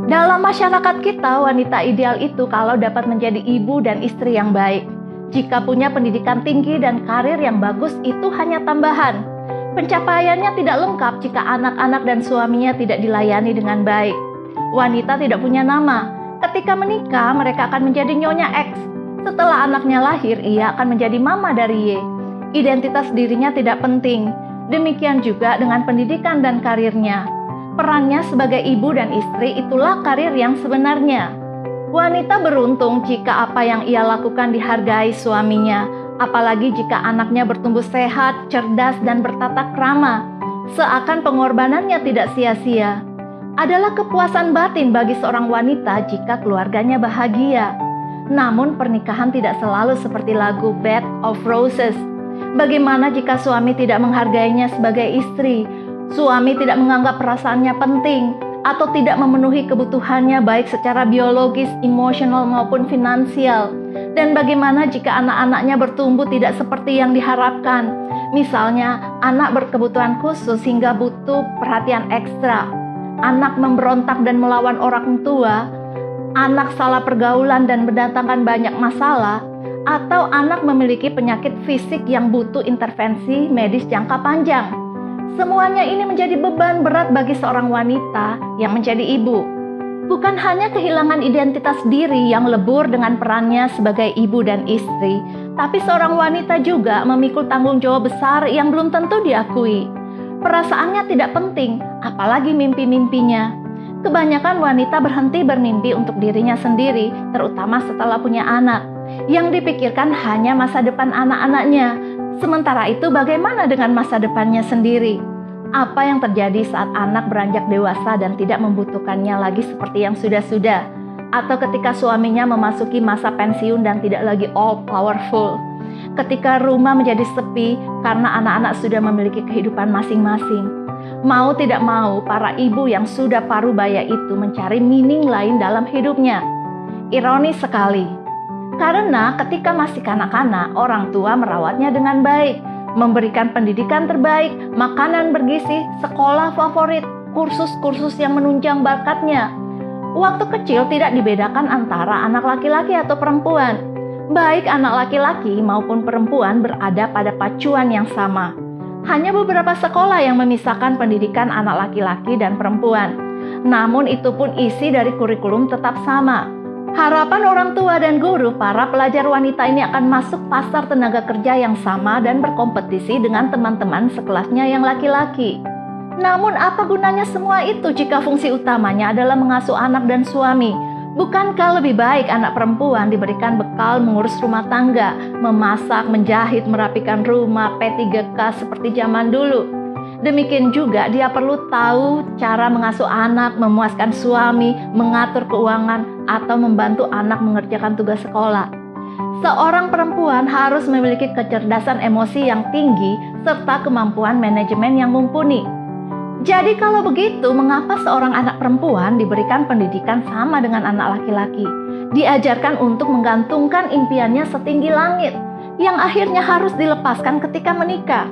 Dalam masyarakat kita, wanita ideal itu kalau dapat menjadi ibu dan istri yang baik. Jika punya pendidikan tinggi dan karir yang bagus, itu hanya tambahan. Pencapaiannya tidak lengkap jika anak-anak dan suaminya tidak dilayani dengan baik. Wanita tidak punya nama. Ketika menikah, mereka akan menjadi Nyonya X. Setelah anaknya lahir, ia akan menjadi mama dari Y. Identitas dirinya tidak penting. Demikian juga dengan pendidikan dan karirnya. Perannya sebagai ibu dan istri itulah karir yang sebenarnya. Wanita beruntung jika apa yang ia lakukan dihargai suaminya, apalagi jika anaknya bertumbuh sehat, cerdas, dan bertata krama. Seakan pengorbanannya tidak sia-sia. Adalah kepuasan batin bagi seorang wanita jika keluarganya bahagia. Namun pernikahan tidak selalu seperti lagu Bed of Roses. Bagaimana jika suami tidak menghargainya sebagai istri? Suami tidak menganggap perasaannya penting atau tidak memenuhi kebutuhannya baik secara biologis, emosional maupun finansial. Dan bagaimana jika anak-anaknya bertumbuh tidak seperti yang diharapkan? Misalnya, anak berkebutuhan khusus hingga butuh perhatian ekstra. Anak memberontak dan melawan orang tua, anak salah pergaulan dan mendatangkan banyak masalah, atau anak memiliki penyakit fisik yang butuh intervensi medis jangka panjang. Semuanya ini menjadi beban berat bagi seorang wanita yang menjadi ibu. Bukan hanya kehilangan identitas diri yang lebur dengan perannya sebagai ibu dan istri, tapi seorang wanita juga memikul tanggung jawab besar yang belum tentu diakui. Perasaannya tidak penting, apalagi mimpi-mimpinya. Kebanyakan wanita berhenti bermimpi untuk dirinya sendiri, terutama setelah punya anak. Yang dipikirkan hanya masa depan anak-anaknya. Sementara itu bagaimana dengan masa depannya sendiri? Apa yang terjadi saat anak beranjak dewasa dan tidak membutuhkannya lagi seperti yang sudah-sudah? Atau ketika suaminya memasuki masa pensiun dan tidak lagi all powerful? Ketika rumah menjadi sepi karena anak-anak sudah memiliki kehidupan masing-masing? Mau tidak mau, para ibu yang sudah parubaya itu mencari meaning lain dalam hidupnya. Ironis sekali. Karena ketika masih kanak-kanak, orang tua merawatnya dengan baik, memberikan pendidikan terbaik, makanan bergizi, sekolah favorit, kursus-kursus yang menunjang bakatnya. Waktu kecil tidak dibedakan antara anak laki-laki atau perempuan. Baik anak laki-laki maupun perempuan berada pada pacuan yang sama. Hanya beberapa sekolah yang memisahkan pendidikan anak laki-laki dan perempuan. Namun itu pun isi dari kurikulum tetap sama. Harapan orang tua dan guru, para pelajar wanita ini akan masuk pasar tenaga kerja yang sama dan berkompetisi dengan teman-teman sekelasnya yang laki-laki. Namun apa gunanya semua itu jika fungsi utamanya adalah mengasuh anak dan suami? Bukankah lebih baik anak perempuan diberikan bekal mengurus rumah tangga, memasak, menjahit, merapikan rumah, P3K seperti zaman dulu? Demikian juga dia perlu tahu cara mengasuh anak, memuaskan suami, mengatur keuangan, atau membantu anak mengerjakan tugas sekolah. Seorang perempuan harus memiliki kecerdasan emosi yang tinggi serta kemampuan manajemen yang mumpuni. Jadi kalau begitu, mengapa seorang anak perempuan diberikan pendidikan sama dengan anak laki-laki? Diajarkan untuk menggantungkan impiannya setinggi langit, yang akhirnya harus dilepaskan ketika menikah.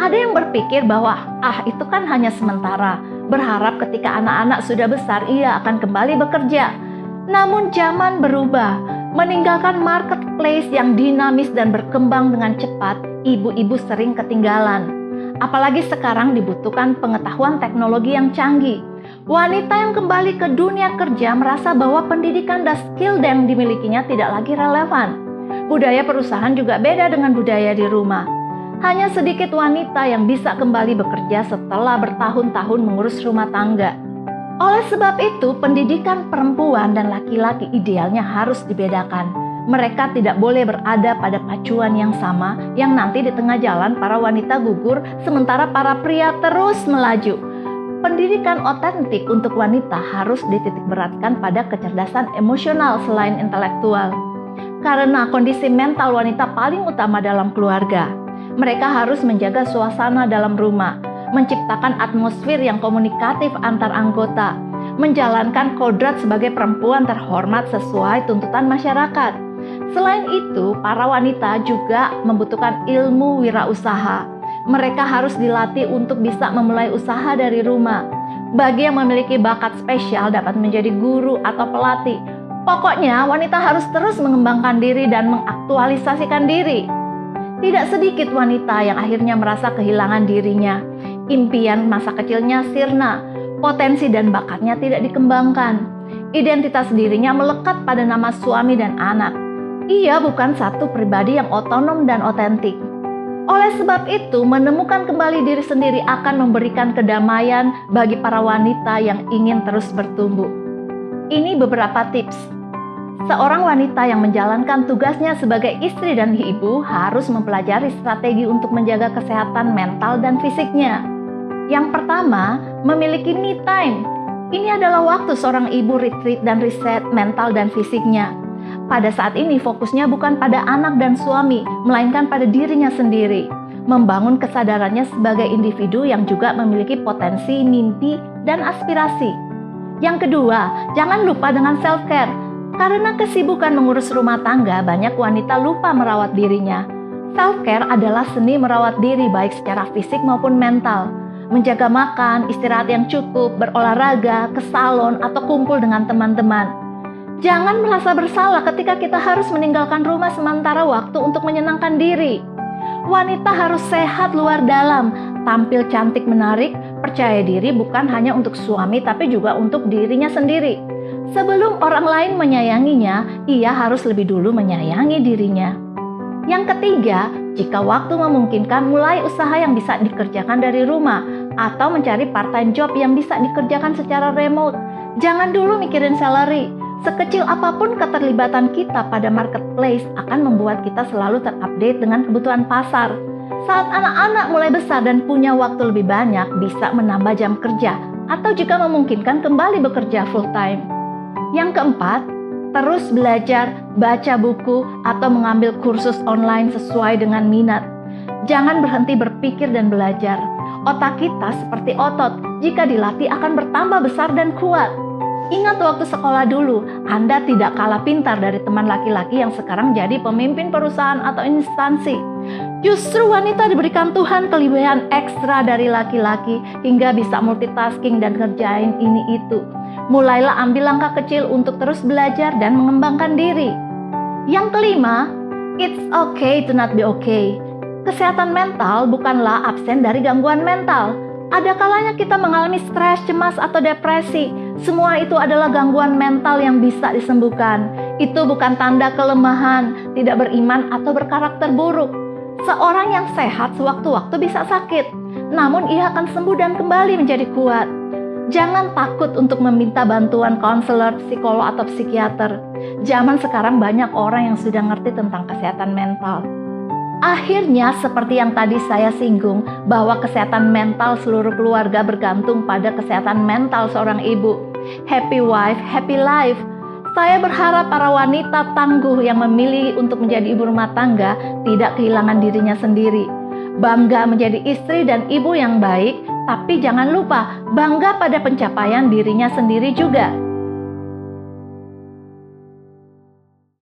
Ada yang berpikir bahwa itu kan hanya sementara, berharap ketika anak-anak sudah besar ia akan kembali bekerja. Namun zaman berubah, meninggalkan marketplace yang dinamis dan berkembang dengan cepat, ibu-ibu sering ketinggalan. Apalagi sekarang dibutuhkan pengetahuan teknologi yang canggih. Wanita yang kembali ke dunia kerja merasa bahwa pendidikan dan skill yang dimilikinya tidak lagi relevan. Budaya perusahaan juga beda dengan budaya di rumah. Hanya sedikit wanita yang bisa kembali bekerja setelah bertahun-tahun mengurus rumah tangga. Oleh sebab itu, pendidikan perempuan dan laki-laki idealnya harus dibedakan. Mereka tidak boleh berada pada pacuan yang sama, yang nanti di tengah jalan para wanita gugur, sementara para pria terus melaju. Pendidikan otentik untuk wanita harus dititikberatkan pada kecerdasan emosional selain intelektual. Karena kondisi mental wanita paling utama dalam keluarga. Mereka harus menjaga suasana dalam rumah, menciptakan atmosfer yang komunikatif antar anggota, menjalankan kodrat sebagai perempuan terhormat sesuai tuntutan masyarakat. Selain itu, para wanita juga membutuhkan ilmu wirausaha. Mereka harus dilatih untuk bisa memulai usaha dari rumah. Bagi yang memiliki bakat spesial dapat menjadi guru atau pelatih. Pokoknya wanita harus terus mengembangkan diri dan mengaktualisasikan diri. Tidak sedikit wanita yang akhirnya merasa kehilangan dirinya. Impian masa kecilnya sirna, potensi dan bakatnya tidak dikembangkan. Identitas dirinya melekat pada nama suami dan anak. Ia bukan satu pribadi yang otonom dan otentik. Oleh sebab itu, menemukan kembali diri sendiri akan memberikan kedamaian bagi para wanita yang ingin terus bertumbuh. Ini beberapa tips. Seorang wanita yang menjalankan tugasnya sebagai istri dan ibu harus mempelajari strategi untuk menjaga kesehatan mental dan fisiknya. Yang pertama, memiliki me time. Ini adalah waktu seorang ibu retreat dan reset mental dan fisiknya. Pada saat ini fokusnya bukan pada anak dan suami, melainkan pada dirinya sendiri. Membangun kesadarannya sebagai individu yang juga memiliki potensi, mimpi, dan aspirasi. Yang kedua, jangan lupa dengan self-care. Karena kesibukan mengurus rumah tangga, banyak wanita lupa merawat dirinya. Self-care adalah seni merawat diri baik secara fisik maupun mental. Menjaga makan, istirahat yang cukup, berolahraga, ke salon, atau kumpul dengan teman-teman. Jangan merasa bersalah ketika kita harus meninggalkan rumah sementara waktu untuk menyenangkan diri. Wanita harus sehat luar dalam, tampil cantik menarik, percaya diri bukan hanya untuk suami tapi juga untuk dirinya sendiri. Sebelum orang lain menyayanginya, ia harus lebih dulu menyayangi dirinya. Yang ketiga, jika waktu memungkinkan, mulai usaha yang bisa dikerjakan dari rumah atau mencari part-time job yang bisa dikerjakan secara remote. Jangan dulu mikirin salary. Sekecil apapun keterlibatan kita pada marketplace akan membuat kita selalu terupdate dengan kebutuhan pasar. Saat anak-anak mulai besar dan punya waktu lebih banyak, bisa menambah jam kerja atau jika memungkinkan kembali bekerja full time. Yang keempat, terus belajar, baca buku, atau mengambil kursus online sesuai dengan minat. Jangan berhenti berpikir dan belajar. Otak kita seperti otot, jika dilatih akan bertambah besar dan kuat. Ingat waktu sekolah dulu, Anda tidak kalah pintar dari teman laki-laki yang sekarang jadi pemimpin perusahaan atau instansi. Justru wanita diberikan Tuhan kelebihan ekstra dari laki-laki hingga bisa multitasking dan kerjain ini itu. Mulailah ambil langkah kecil untuk terus belajar dan mengembangkan diri. Yang kelima, it's okay to not be okay. Kesehatan mental bukanlah absen dari gangguan mental. Ada kalanya kita mengalami stres, cemas, atau depresi. Semua itu adalah gangguan mental yang bisa disembuhkan. Itu bukan tanda kelemahan, tidak beriman, atau berkarakter buruk. Seorang yang sehat sewaktu-waktu bisa sakit, namun ia akan sembuh dan kembali menjadi kuat. Jangan takut untuk meminta bantuan konselor, psikolog, atau psikiater. Zaman sekarang banyak orang yang sudah ngerti tentang kesehatan mental. Akhirnya, seperti yang tadi saya singgung, bahwa kesehatan mental seluruh keluarga bergantung pada kesehatan mental seorang ibu. Happy wife, happy life. Saya berharap para wanita tangguh yang memilih untuk menjadi ibu rumah tangga tidak kehilangan dirinya sendiri. Bangga menjadi istri dan ibu yang baik, tapi jangan lupa bangga pada pencapaian dirinya sendiri juga.